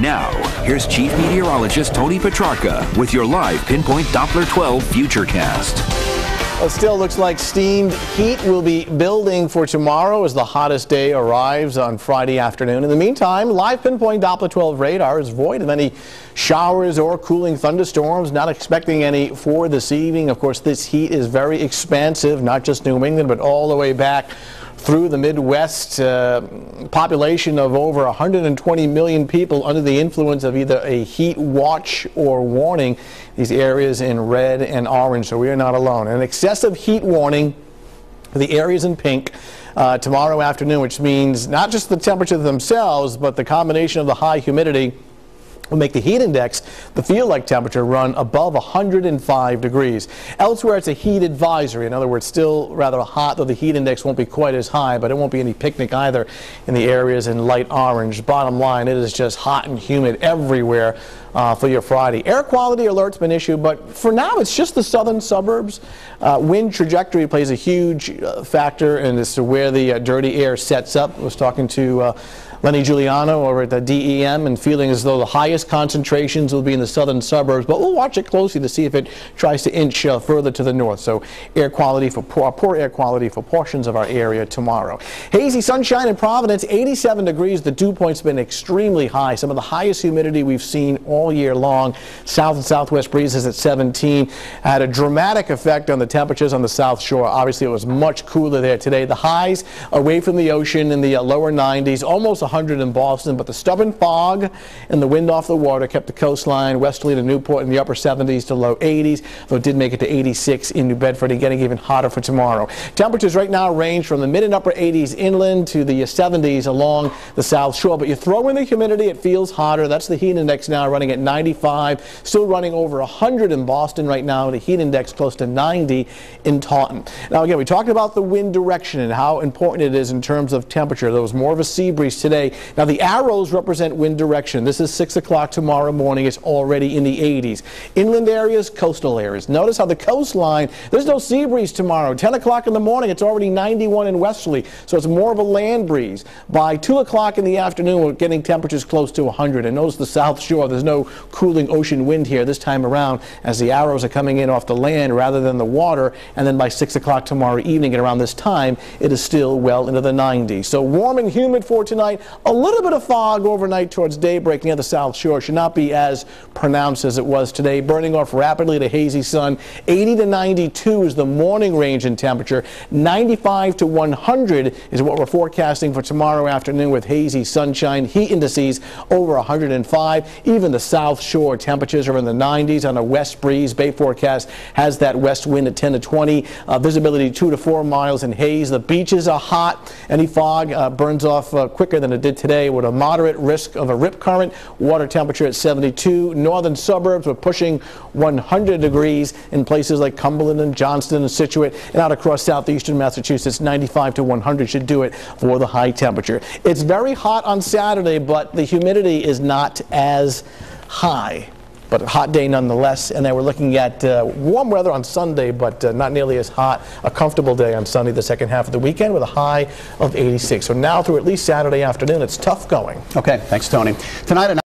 Now, here's Chief Meteorologist Tony Petrarca with your live Pinpoint Doppler 12 Futurecast. Well, it still looks like steamed heat will be building for tomorrow as the hottest day arrives on Friday afternoon. In the meantime, live Pinpoint Doppler 12 radar is void of any showers or cooling thunderstorms. Not expecting any for this evening. Of course, this heat is very expansive, not just New England, but all the way back through the Midwest. Population of over 120 million people under the influence of either a heat watch or warning. These areas in red and orange, so we are not alone. An excessive heat warning for the areas in pink tomorrow afternoon, which means not just the temperatures themselves, but the combination of the high humidity will make the heat index, the feel-like temperature, run above 105 degrees. Elsewhere, it's a heat advisory. In other words, still rather hot, though the heat index won't be quite as high, but it won't be any picnic either in the areas in light orange. Bottom line, it is just hot and humid everywhere for your Friday. Air quality alert's been issued, but for now, it's just the southern suburbs. Wind trajectory plays a huge factor in as to where the dirty air sets up. I was talking to Lenny Giuliano over at the DEM and feeling as though the highest concentrations will be in the southern suburbs, but we'll watch it closely to see if it tries to inch further to the north. So air quality for poor air quality for portions of our area tomorrow. Hazy sunshine in Providence, 87 degrees. The dew point's been extremely high. Some of the highest humidity we've seen all year long. South and southwest breezes at 17 had a dramatic effect on the temperatures on the South Shore. Obviously, it was much cooler there today. The highs away from the ocean in the lower 90s, almost 100 in Boston, but the stubborn fog and the wind off the water kept the coastline westerly to Newport in the upper 70s to low 80s, though it did make it to 86 in New Bedford and getting even hotter for tomorrow. Temperatures right now range from the mid and upper 80s inland to the 70s along the South Shore, but you throw in the humidity, it feels hotter. That's the heat index now running at 95, still running over 100 in Boston right now, the heat index close to 90 in Taunton. Now again, we talked about the wind direction and how important it is in terms of temperature. There was more of a sea breeze today. Now the arrows represent wind direction. This is 6 o'clock tomorrow morning. It's already in the 80s. Inland areas, coastal areas. Notice how the coastline, there's no sea breeze tomorrow. 10 o'clock in the morning, it's already 91 in westerly, so it's more of a land breeze. By 2 o'clock in the afternoon, we're getting temperatures close to 100. And notice the South Shore, there's no cooling ocean wind here this time around as the arrows are coming in off the land rather than the water. And then by 6 o'clock tomorrow evening at around this time, it is still well into the 90s. So warm and humid for tonight. A little bit of fog overnight towards daybreak near the South Shore. Should not be as pronounced as it was today. Burning off rapidly to hazy sun. 80 to 92 is the morning range in temperature. 95 to 100 is what we're forecasting for tomorrow afternoon with hazy sunshine. Heat indices over 105. Even the South Shore temperatures are in the 90s on a west breeze. Bay forecast has that west wind at 10 to 20. Visibility 2 to 4 miles in haze. The beaches are hot. Any fog burns off quicker than it did today with a moderate risk of a rip current. Water temperature at 72. Northern suburbs, we're pushing 100 degrees in places like Cumberland and Johnston and Scituate, and out across southeastern Massachusetts, 95 to 100 should do it for the high temperature. It's very hot on Saturday, but the humidity is not as high. But a hot day nonetheless, and then we're looking at warm weather on Sunday, but not nearly as hot. A comfortable day on Sunday, the second half of the weekend, with a high of 86. So now through at least Saturday afternoon, it's tough going. Okay, thanks, Tony. Tonight.